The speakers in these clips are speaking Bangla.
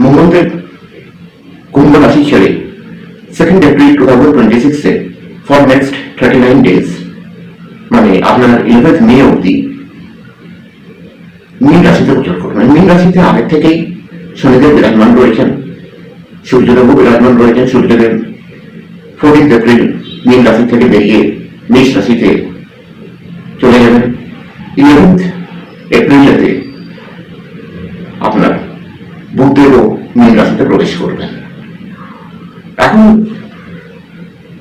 মঙ্গলদেব কুম্ভ রাশি ছেড়ে 2 এপ্রিল 2026 ফর নেক্সট 39 ডেজ, মানে আপনার 11 মে অবধি মীন রাশিতে গোচর করবেন। মীন রাশিতে আগের থেকেই শনিদেব বিরাজমান রয়েছেন, সূর্যদেবও বিরাজমান রয়েছেন। সূর্যদেব 14 এপ্রিল মীন রাশি থেকে বেরিয়ে মেষ রাশিতে চলে যাবেন। 11 এপ্রিলেতে আপনার বুধদেবও মীন রাশিতে প্রবেশ করবেন। এখন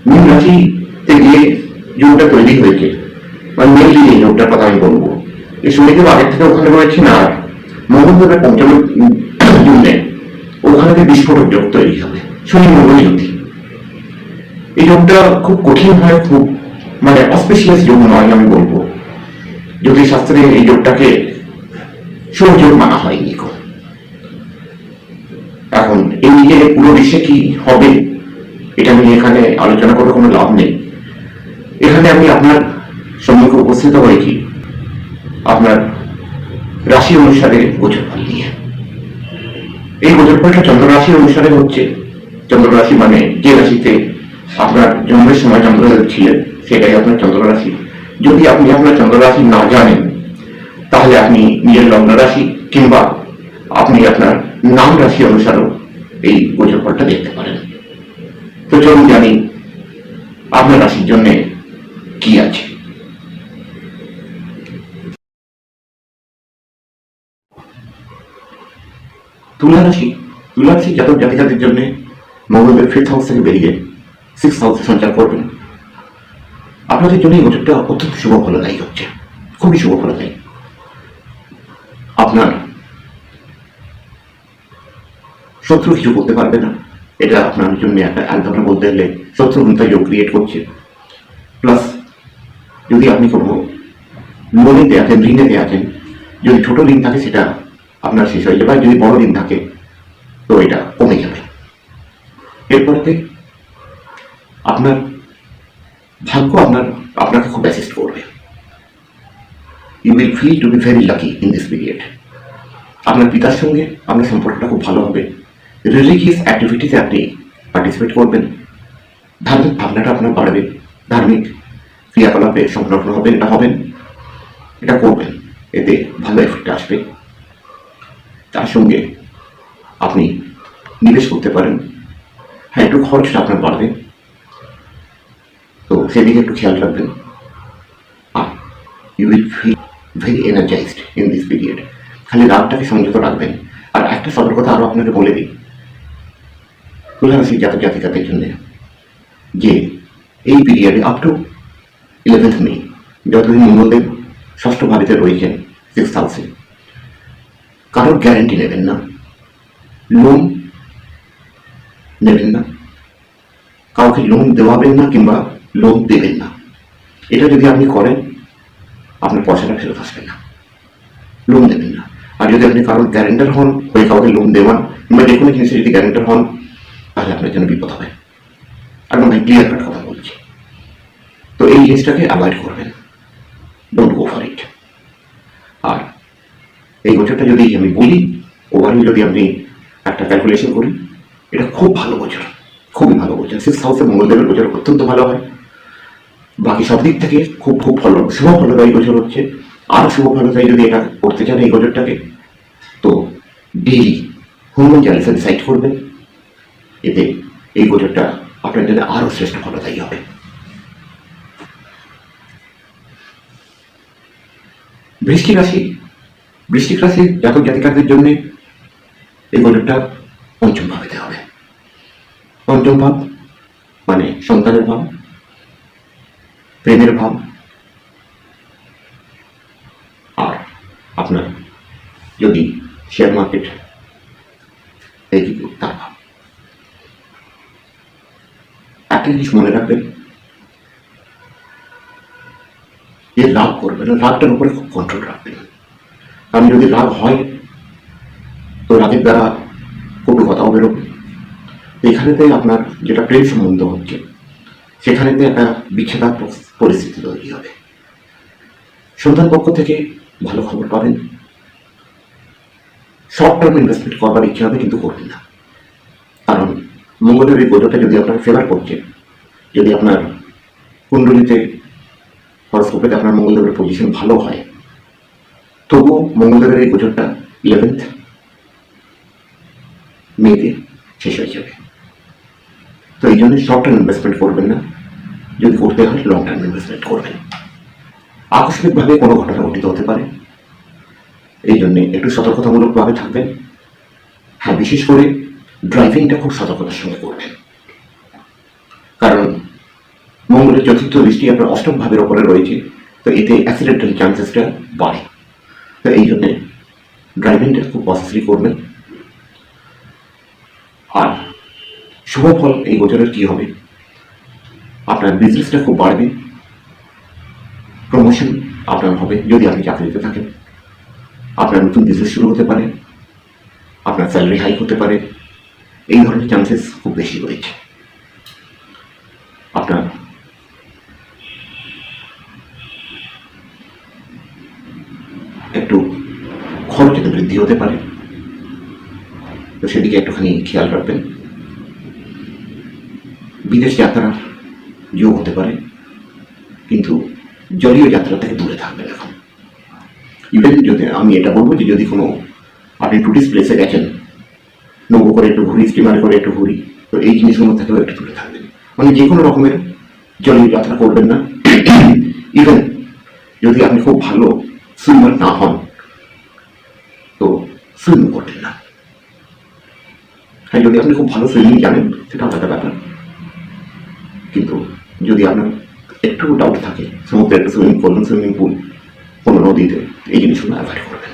মীন রাশিতে গিয়ে যোগটা তৈরি হয়েছে, মানে মেনলি এই যোগটার কথা আমি বলবো। এই শনিদেব আগের থেকে ওখানে রয়েছেন, আর মঙ্গলদেবের পঞ্চম জুনে ওখানে বিস্ফোরক যোগ তৈরি হবে, শনি মঙ্গল জ্যোতি। এই যোগটা খুব কঠিন হয়, খুব মানে অস্পেশিয়াস যোগ নয় আমি বলবো। জ্যোতিষ শাস্ত্রে এই যোগটাকে শুভ যোগ মানা হয়নি। এখন এই নিয়ে পুরো বিশ্বে কি হবে এটা নিয়ে এখানে আলোচনা করে কোনো লাভ নেই। এখানে আমি আপনার সম্মুখে উপস্থিত হয়েছি আপনার রাশি অনুসারে গোচরফল নিয়ে। এই গোচরফলটা চন্দ্র রাশি অনুসারে হচ্ছে। চন্দ্র রাশি মানে যে রাশিতে আপনার জন্মের সময় চন্দ্রদেব ছিলেন সেটাই আপনার চন্দ্র রাশি। যদি আপনি আপনার চন্দ্র রাশি না জানেন তাহলে আপনি নিজের লগ্ন রাশি কিংবা আপনি আপনার নাম রাশি অনুসারেও এই গোচরফলটা দেখতে পারেন। তো চলুন জানি আপনার রাশির জন্য কি আছে। তুলা রাশি জাতক জাতিকাদের জন্য মঙ্গলদেব 5th হাউস থেকে বেরিয়ে 6th হাউসে সঞ্চার করবেন। আপনাদের জন্য এই গোচরটা অত্যন্ত শুভ ফলদায়ী হচ্ছে, খুবই শুভ ফলদায়ী। আপনার শত্রু কিছু করতে পারবে না, এটা আপনার জন্য একটা এক ধরনের বলতে গেলে শত্রুতা যোগ ক্রিয়েট করছে। প্লাস যদি আপনি কোনো লোনেতে আছেন, ঋণেতে আছেন, যদি ছোট ঋণ থাকে সেটা আপনার শেষ হয়ে যাবে, যদি বড় ঋণ থাকে তো এটা কমে যাবে। এরপরে আপনার ভাগ্য আপনাকে খুব অ্যাসিস্ট করবে। You will feel to be very lucky in this period. আপনার পিতার সঙ্গে আপনার সম্পর্কটা খুব ভালো হবে। রিলিজিয়াস অ্যাক্টিভিটিতে আপনি পার্টিসিপেট করবেন। ধার্মিক ভাবনাটা আপনার বাড়বে, ধার্মিক ক্রিয়াকলাপে সংলগ্ন হবেন, এটা করবেন, এতে ভালো এফেক্ট আসবে। তার সঙ্গে আপনি নিবেশ করতে পারেন। হ্যাঁ, একটু খরচটা আপনার বাড়বে, তো সেদিকে একটু খেয়াল রাখবেন। আর you will feel very energised in this period. খালি রাগটাকে সংযত রাখবেন। আর একটা সতর্কতা আরও আপনাকে বলে দিই তুলা রাশির জাতক জাতিকাদের জন্য, যে এই পিরিয়ডে আপ টু 11 মে যতদিন মঙ্গলদেব ষষ্ঠ ভাবেতে রয়েছেন 6th হাউসে, কারোর গ্যারান্টি নেবেন না, লোন নেবেন না, কাউকে লোন দেওয়াবেন না কিংবা লোন দেবেন না। এটা যদি আপনি করেন আপনার পয়সাটা ফেরত আসবে না, লোন দেবেন না। আর যদি আপনি কারোর গ্যারেন্টার হন, হয়ে কাউকে লোন দেওয়ান কিংবা যে কোনো জিনিসের যদি গ্যারেন্টার হন, তাহলে আপনার জন্য বিপদ হবে। একদম ক্লিয়ার কাট কথা বলছি। তো এই জিনিসটাকে অ্যাভয়েড করবেন, ডোন্ট গো ফর ইট। আর এই বছরটা যদি আমি বলি, ওভারঅল যদি আপনি একটা ক্যালকুলেশন করি, এটা খুব ভালো বছর, খুবই ভালো বছর। 6th হাউসে মঙ্গলদেবের বছর অত্যন্ত ভালো হয়। বাকি সব দিক থেকে খুব শুভ ফলদায়ী বছর হচ্ছে। আরও শুভ ফলদায়ী যদি এটা করতে চান এই বছরটাকে, তো ডেইলি হনুমান চালিসা রিসাইট করবেন। এতে এই বছরটা আপনার জন্য আরও শ্রেষ্ঠ ফলদায়ী হবে। বৃশ্চিক রাশি জাতক জাতিকাদের জন্য এই বছরটা পঞ্চম ভাবেতে হবে। পঞ্চম ভাব মানে সন্তানের ভাব, প্রেমের ভাব, আর আপনার যদি শেয়ার মার্কেট এই দিকে তার ভাব। একটা জিনিস মনে রাখবেন, যে রাগ করবেন, রাগটার উপরে খুব কন্ট্রোল রাখবেন। কারণ যদি রাগ হয় তো রাগের দ্বারা কটু কথাও বেরোবে। এখানেতে আপনার যেটা প্রেম সম্বন্ধ হচ্ছে সেখানেতে একটা বিচ্ছেদাত্মক পরিস্থিতি তৈরি হবে। সন্তান পক্ষ থেকে ভালো খবর পাবেন, শর্ট টার্ম ইনভেস্টমেন্ট করবার ইচ্ছে হবে, কিন্তু করবেন না। কারণ মঙ্গলের এই গোচরটা যদি আপনার ফেভার করছে, যদি আপনার কুণ্ডলিতে হরস্কোপে আপনার মঙ্গলদেবের পজিশন ভালো হয়, তবুও মঙ্গলদেবের এই গোচরটা 11th মেতে শেষ হয়ে যাবে। তো এই জন্য শর্ট টার্ম ইনভেস্টমেন্ট করবেন না, যদি করতে হয় লং টার্ম ইনভেস্টমেন্ট করবেন। আকস্মিকভাবে কোনো ঘটনা ঘটিত হতে পারে, এই জন্য একটু সতর্কতামূলকভাবে থাকবেন। হ্যাঁ, বিশেষ করে ড্রাইভিংটা খুব সতর্কতার সঙ্গে করবেন, কারণ মঙ্গলের চতুর্থ দৃষ্টি আপনার অষ্টম ভাবের ওপরে রয়েছে, তো এতে অ্যাক্সিডেন্টাল চান্সেসটা বাড়ে। তো এই জন্যে ড্রাইভিংটা খুব পজিটিভলি করবেন। আর শুভ ফল এই গোচরের কি হবে, আপনার বিজনেসটা খুব বাড়বে, প্রমোশন আপনার হবে যদি আপনি চাকরিতে থাকেন, আপনার নতুন বিজনেস শুরু হতে পারে, আপনার স্যালারি হাইক হতে পারে, এই ধরনের চান্সেস খুব বেশি রয়েছে। আপনার একটু খরচে বৃদ্ধি হতে পারে, তো সেদিকে একটুখানি খেয়াল রাখবেন। বিদেশ যাত্রার যোগ হতে পারে, কিন্তু জলীয় যাত্রা থেকে দূরে থাকবেন এখন। ইভেন যদি আমি এটা বলবো যে যদি কোনো আপনি টুরিস্ট প্লেসে গেছেন, নৌকো করে একটু ঘুরি, স্টিমারে করে একটু ঘুরি, তো এই জিনিসগুলো থেকেও একটু দূরে থাকবেন। মানে যে কোনো রকমের জলীয় যাত্রা করবেন না। ইভেন যদি আপনি খুব ভালো সুইমার না হন, তো সুইমিং করবেন না। হ্যাঁ, যদি আপনি খুব ভালো সুইমিং জানেন সেটা আলাদা ব্যাপার, কিন্তু যদি আপনার একটু ডাউট থাকে, সমুদ্রে একটা সুইমিং করবেন, সুইমিং পুল, কোনো নদীতে, এই জিনিসগুলো অ্যাভয়েড করবেন।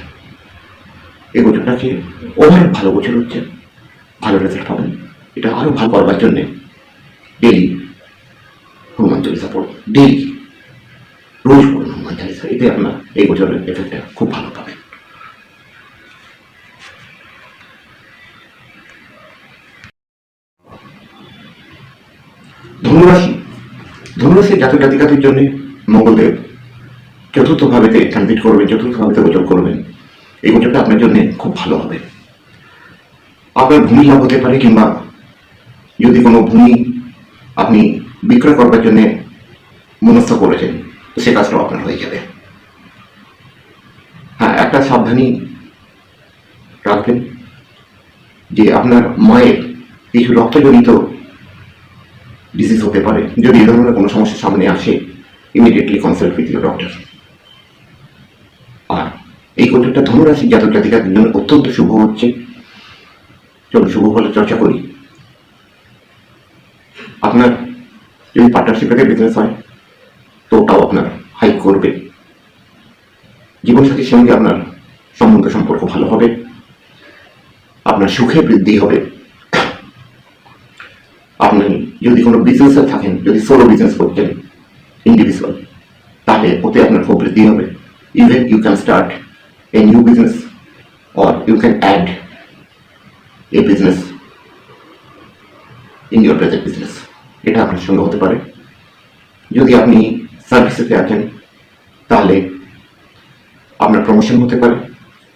এই গোচরটাকে ওভারঅল ভালো গোচর হচ্ছে, ভালো রেজাল্ট পাবেন। এটা আরও ভালো করবার জন্যে ডেলি হনুমান চালিসা পড়ুন, ডেলি রোজ পড়ুন হনুমান চালিসা, এতে আপনার এই গোচরের এফেক্টটা খুব ভালো পাবেন। ধনুরাশি, ধনুরাশির জাতক জাতিকাদের জন্য মঙ্গলদেব চতুর্থ ভাবেতে ট্রানজিট করবেন, চতুর্থ ভাবেতে গোচর করবেন। এই গোচরটা আপনার জন্য খুব ভালো হবে। আপনার ভূমি লাভ হতে পারে, কিংবা যদি কোনো ভূমি আপনি বিক্রয় করবার জন্য মনস্থ করেছেন, তো সে কাজটাও আপনার হয়ে যাবে। হ্যাঁ, একটা সাবধানী রাখবেন যে আপনার মায়ের কিছু রক্তজনিত ডিজিজ হতে পারে। যদি এই ধরনের কোনো সমস্যার সামনে আসে, immediately consult with your doctor. আর এই গোচরটা ধনুরাশির জাতক জাতিকাদের জন্য অত্যন্ত শুভ হচ্ছে। চলুন শুভ ফলের চর্চা করি। আপনার যদি পার্টনারশিপ থেকে বিজনেস হয়, তো ওটাও আপনার হাইক করবে। জীবনসাথীর সঙ্গে আপনার সম্পর্ক ভালো হবে, আপনার সুখে বৃদ্ধি হবে। আপনি যদি কোনো বিজনেসে থাকেন, যদি সোলো বিজনেস করছেন ইন্ডিভিজুয়াল, তাহলে ওতে আপনার খুব বৃদ্ধি হবে। Even you can start a new business, or you can add a business in your present business. এটা আপনার সঙ্গে হতে পারে। যদি আপনি সার্ভিসেতে আছেন, তাহলে আপনার প্রমোশন হতে পারে,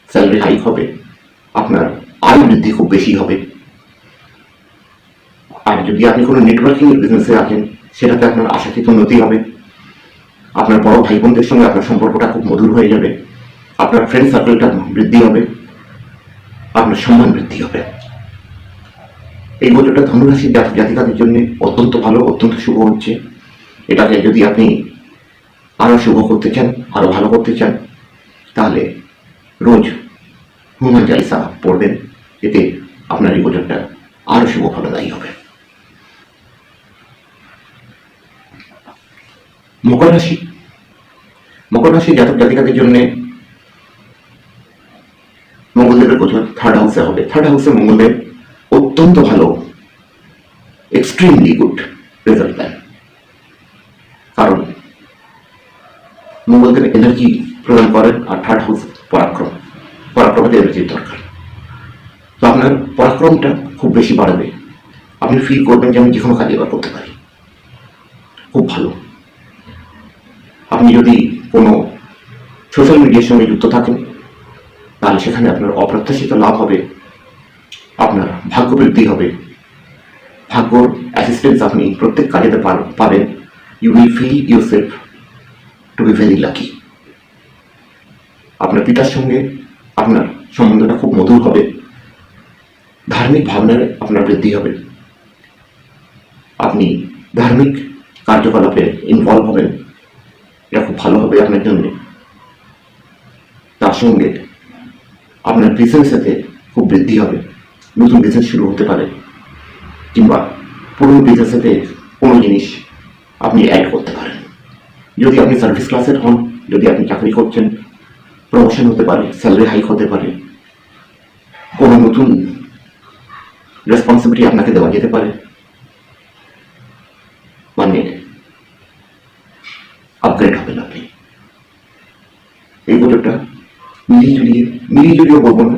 স্যালারি হাইক হবে, আপনার আয় বৃদ্ধি খুব বেশি হবে। আর যদি আপনি কোনো নেটওয়ার্কিং এর বিজনেসে আছেন, সেটাতে আপনার আশাতীত উন্নতি হবে। আপনার বড় ভাই বোনদের সঙ্গে আপনার সম্পর্কটা খুব মধুর হয়ে যাবে, আপনার ফ্রেন্ড সার্কেলটা বৃদ্ধি হবে, আপনার সম্মান বৃদ্ধি হবে। এই গোচরটা ধনুরাশির জাতক জাতিকাদের জন্য অত্যন্ত ভালো, অত্যন্ত শুভ হচ্ছে। এটাকে যদি আপনি আরো শুভ করতে চান, আরো ভালো করতে চান, তাহলে রোজ হনুমান চালিসা পড়বেন। এতে আপনার এই গোচরটা আরো শুভ ফলদায়ী হবে। মকর রাশি, মকর রাশির জাতক জাতিকাদের জন্য মঙ্গলদেবের গোচর থার্ড হাউসে হবে। থার্ড হাউসে মঙ্গলদেব অত্যন্ত ভালো, এক্সট্রিমলি গুড রেজাল্ট দেন। কারণ মঙ্গলদেব এনার্জি প্রদান করেন, আর থার্ড হাউস পরাক্রম, পরাক্রমের এনার্জির দরকার। তো আপনার পরাক্রমটা খুব বেশি বাড়বে। আপনি ফিল করবেন যে আমি যে কোনো কাজ এবার করতে পারি, খুব ভালো। আপনি যদি কোনো সোশ্যাল মিডিয়ার সঙ্গে যুক্ত থাকেন, তাহলে সেখানে আপনার অপ্রত্যাশিত লাভ হবে, আপনার ভাগ্য বৃদ্ধি হবে, ভাগ্যর অ্যাসিস্ট্যান্স আপনি প্রত্যেক কাজেতে পাবেন। You will feel yourself to be very lucky. আপনার পিতার সঙ্গে আপনার সম্বন্ধটা খুব মধুর হবে, ধার্মিক ভাবনার আপনার বৃদ্ধি হবে, আপনি ধার্মিক কার্যকলাপে ইনভলভ হবেন, এটা খুব ভালো হবে আপনার জন্য। তার সঙ্গে আপনার বিজনেসেতে খুব বৃদ্ধি হবে, নতুন বিজনেস শুরু হতে পারে, কিংবা পুরনো বিজনেসেতে কোনো জিনিস আপনি অ্যাড করতে পারেন। যদি আপনি সার্ভিস ক্লাসের হন, যদি আপনি চাকরি করছেন, প্রমোশন হতে পারে, স্যালারি হাইক হতে পারে, কোনো নতুন রেসপন্সিবিলিটি আপনাকে দেওয়া যেতে পারে, মানে আপগ্রেড হবেন আপনি। এই বছরটা মিলিয়ে জুলিয়ে বলবো না,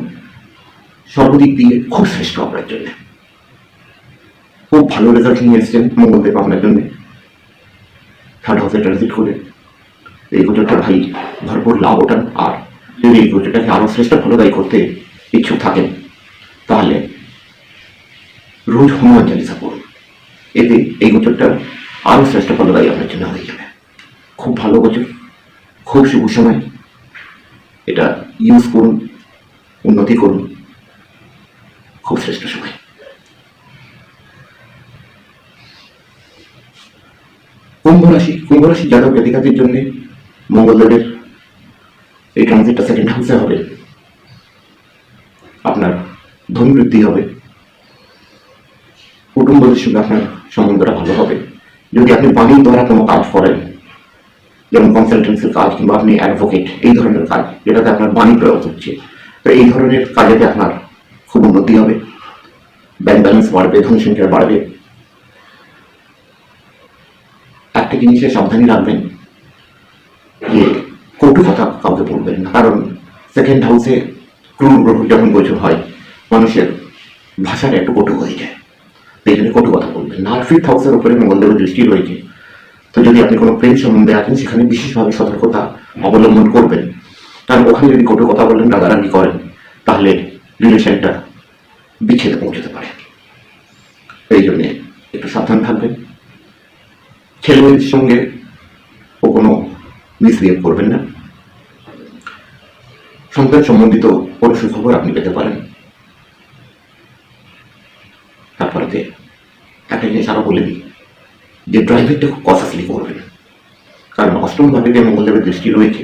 সর্বদিক দিয়ে খুব শ্রেষ্ঠ আপনার জন্য। খুব ভালো রেজাল্ট নিয়ে এসছেন মঙ্গলদেব আপনার জন্য, থার্ড হাউসে ট্রানজিট করে। এই বছরটা ভাই ভরপুর লাভ ওঠান। আর যদি এই বছরটাকে আরো শ্রেষ্ঠ ফলদায়ী করতে ইচ্ছুক থাকেন, তাহলে রোজ হনুমান চালিসা পড়ুন। এতে এই বছরটা আরো শ্রেষ্ঠ ফলদায়ী আপনার জন্য হয়ে যাবে। খুব ভালো বছর, খুব শুভ সময়, এটা ইউজ করুন, উন্নতি করুন, খুব শ্রেষ্ঠ সময়। কুম্ভ রাশি জাতক জাতিকাদের জন্য মঙ্গলদেবের এই ট্রানজিটটা সেকেন্ড হাউসে হবে। আপনার ধন বৃদ্ধি হবে, কুটুম্বদের সঙ্গে আপনার সম্বন্ধটা ভালো হবে। যদি আপনি বাণীর দ্বারা কোনো কাজ করেন, যেমন কনসালটেন্সির কাজ কিংবা আপনি অ্যাডভোকেট, এই ধরনের কাজ যেটাতে আপনার বাণী প্রয়োগ হচ্ছে, তো এই ধরনের কাজেতে আপনার খুব উন্নতি হবে, ব্যাংক ব্যালেন্স বাড়বে, ধন সংখ্যা বাড়বে। একটা জিনিসে সাবধানী রাখবেন যে কটু কথা কাউকে বলবেন না, কারণ সেকেন্ড হাউসে ক্রুর গ্রহ যখন গোচর হয়, মানুষের ভাষাটা একটু কটু হয়ে যায়, এই জন্য কটু কথা বলবেন না। আর ফিফথ হাউসের উপরে মঙ্গলদেবের দৃষ্টি রয়েছে, তো যদি আপনি কোনো প্রেম সম্বন্ধে আছেন, সেখানে বিশেষভাবে সতর্কতা অবলম্বন করবেন, কারণ ওখানে যদি কটু কথা বলেন, রাগারাগি করেন, তাহলে রিলেশনটা বিচ্ছেদে পৌঁছতে পারে। এই জন্যে একটু সাবধান থাকবেন। ছেলেমেয়েদের সঙ্গে ও কোনো মিসবিহেভ করবেন না। সন্তান সম্বন্ধিত কোনো সুখবর আপনি পেতে পারেন। তারপরে একটা জিনিস আরো বলে দিই যে ড্রাইভিংটা খুব কনসাসলি করবেন, কারণ অষ্টম ভাবে মঙ্গলদেবের দৃষ্টি রয়েছে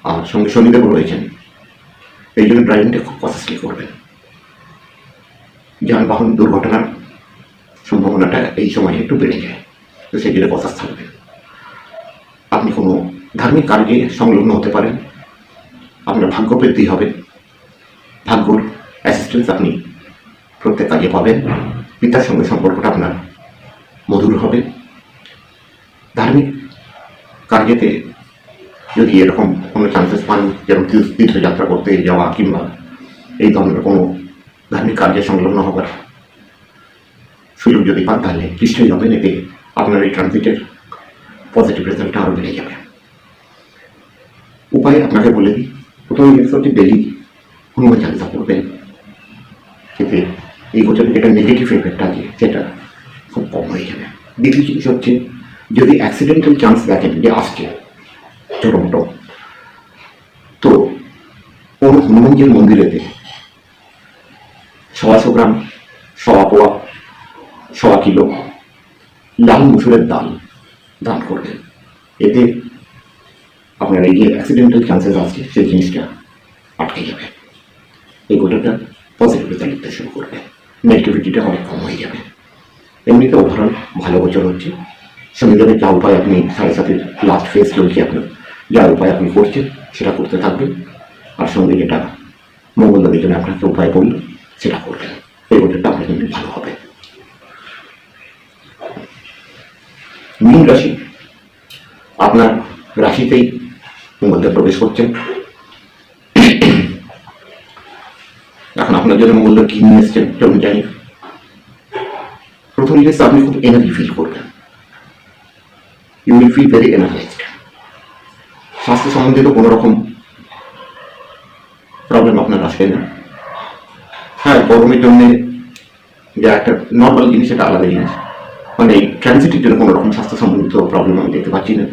আর সঙ্গে শনিদেব রয়েছেন, এই জন্য ড্রাইভিংটা খুব কনসাসলি করবেন। যানবাহন দুর্ঘটনার সম্ভাবনাটা এই সময় একটু বেড়ে যায়, তো সেগুলো কনসাস থাকবেন। আপনি কোনো ধার্মিক কাজে সংলগ্ন হতে পারেন, আপনার ভাগ্য বৃদ্ধি হবে, ভাগ্যর অ্যাসিস্ট্যান্স আপনি প্রত্যেক কাজে পাবেন, পিতার সঙ্গে সম্পর্কটা আপনার মধুর হবে। ধার্মিক কার্যেতে যদি এরকম কোনো চান্সেস পান, যেমন তীর্থযাত্রা করতে যাওয়া কিংবা এই ধরনের কোনো ধার্মিক কার্যে সংলগ্ন হবার সুযোগ যদি পান, তাহলে নিশ্চয়ই হবেন। এতে আপনার এই ট্রানজিটের পজিটিভ রেজাল্টটা আরও বেড়ে যাবে। উপায় আপনাকে বলে দিই, প্রথমে জিনিস হচ্ছে ডেলি হনুমান চালিসা করবেন, এতে এই বছরে যেটা নেগেটিভ এফেক্ট আছে সেটা খুব কম হয়ে যাবে। দ্বিতীয় জিনিস হচ্ছে, যদি অ্যাক্সিডেন্টাল চান্স দেখেন যে আসছে ছোটো মোটো, তো কোনো হনুমানজির মন্দিরেতে 125 গ্রাম, 1.25 পোয়া, 1.25 কিলো লাল মুসুরের ডাল দান করবেন। এতে আপনার এই যে অ্যাক্সিডেন্টাল চান্সেস আসছে সেই জিনিসটা আটকে যাবে। এই গোটাটা পজিটিভ রেজাল্ট দিতে শুরু করবে, নেগেটিভিটিটা অনেক কম হয়ে যাবে। এমনিতে ওভারঅল ভালো বছর হচ্ছে। শনিদেবের যা উপায় আপনি 7.5 লাস্ট ফেজ চলছে আপনার, যা উপায় আপনি করছেন সেটা করতে থাকবেন, আর সঙ্গে যেটা মঙ্গলদেবের জন্য আপনাকে উপায় করলো সেটা করবেন। এই বছরটা আপনার জন্য ভালো হবে। মীন রাশি, আপনার রাশিতেই মঙ্গলদেব প্রবেশ করছেন। এখন আপনার জন্য মঙ্গলদেব কি নিয়ে এসছেন চলুন জানি। প্রথম জিনিস, আপনি খুব এনার্জি ফিল করবেন, you will feel very energised. স্বাস্থ্য সম্বন্ধিত কোনো রকম প্রবলেম আপনার আসবে না। হ্যাঁ, গরমের জন্য যে একটা নর্মাল জিনিস, এটা আলাদা জিনিস, মানে এই ট্রানজিটের জন্য কোনো রকম স্বাস্থ্য সম্বন্ধিত প্রবলেম আমি দেখতে পাচ্ছি না।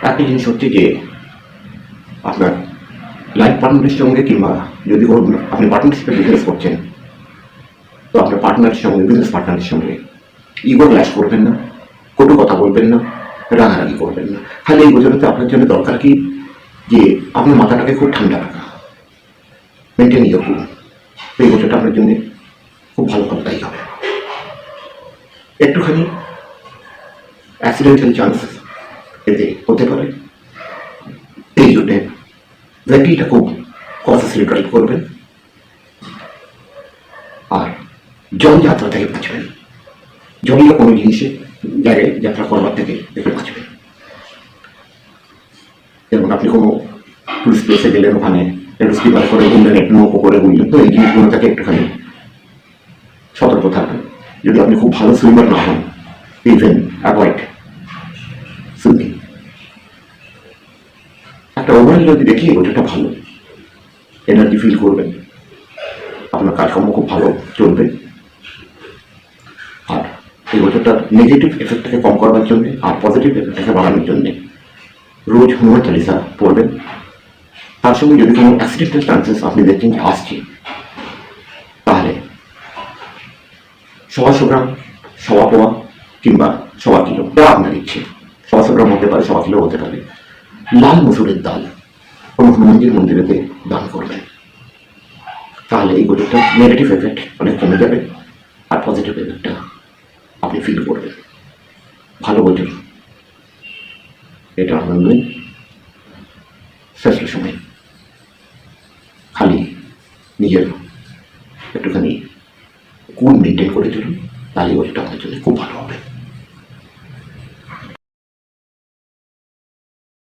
একটা জিনিস হচ্ছে যে আপনার লাইফ পার্টনারের সঙ্গে, কিংবা যদি আপনি পার্টনারশিপে বিজনেস করছেন, তো আপনার পার্টনারের সঙ্গে, বিজনেস পার্টনারের সঙ্গে ইগো ক্ল্যাশ করবেন না, কটু কথা বলবেন না, রাগারাগি করবেন না। খালি এই বছরতে আপনার জন্য দরকার কি, যে আপনার মাথাটাকে খুব ঠান্ডা রাখা, মেনটেন ইয়োর কুল। এই বছরটা আপনার জন্য খুব ভালো ফলদায়ী হবে। একটুখানি অ্যাক্সিডেন্টাল চান্স এতে হতে পারে, এই জন্যে ভেহিকেলটা খুব কনসিয়াসলি ড্রাইভ করবেন। আর জল যাত্রা থেকে বাঁচবেন, জলীয় কোনো জিনিসে জায়গায় যাত্রা করবার থেকে একটু বাঁচবেন। যেমন আপনি কোনো টুরিস্ট প্লেসে গেলেন, ওখানে একটু স্লিপার করে ঘুরলেন, একটু নৌকো করে ঘুরলেন, তো এই জিনিসগুলো থেকে একটুখানি সতর্ক থাকবেন। যদি আপনি খুব ভালো সুইমার না হন, ইভেন অ্যাভয়েড সুইমিং। একটা ওভারঅল যদি দেখি, ওটা ভালো এনার্জি ফিল করবেন, আপনার কাজকর্ম খুব ভালো চলবে। আর এই বছরটার নেগেটিভ এফেক্টটাকে কম করবার জন্যে আর পজিটিভ এফেক্টটাকে বাড়ানোর জন্যে রোজ হনুমান চালিসা পড়বেন। তার সঙ্গে যদি কোনো অ্যাক্সিডেন্টাল চান্সেস আপনি দেখছেন যে আসছে, তাহলে 125 গ্রাম, 1.25 পোয়া কিংবা 1.25 কিলো, যা আপনার ইচ্ছে, 125 গ্রাম হতে পারে, 1.25 কিলো হতে পারে, লাল মসুরের ডাল কোনো হনুমানজির মন্দিরেতে দান করবেন। তাহলে এই বছরটা নেগেটিভ এফেক্ট অনেক কমে যাবে, আর পজিটিভ এফেক্টটা আপনি ফিল করবেন। ভালো বছর এটা আনন্দই শ্রেষ্ঠ সময়। খালি নিজের একটুখানি কুল মেনটেন করে চলুন, তাহলে বছরটা আপনার জন্য খুব ভালো হবে।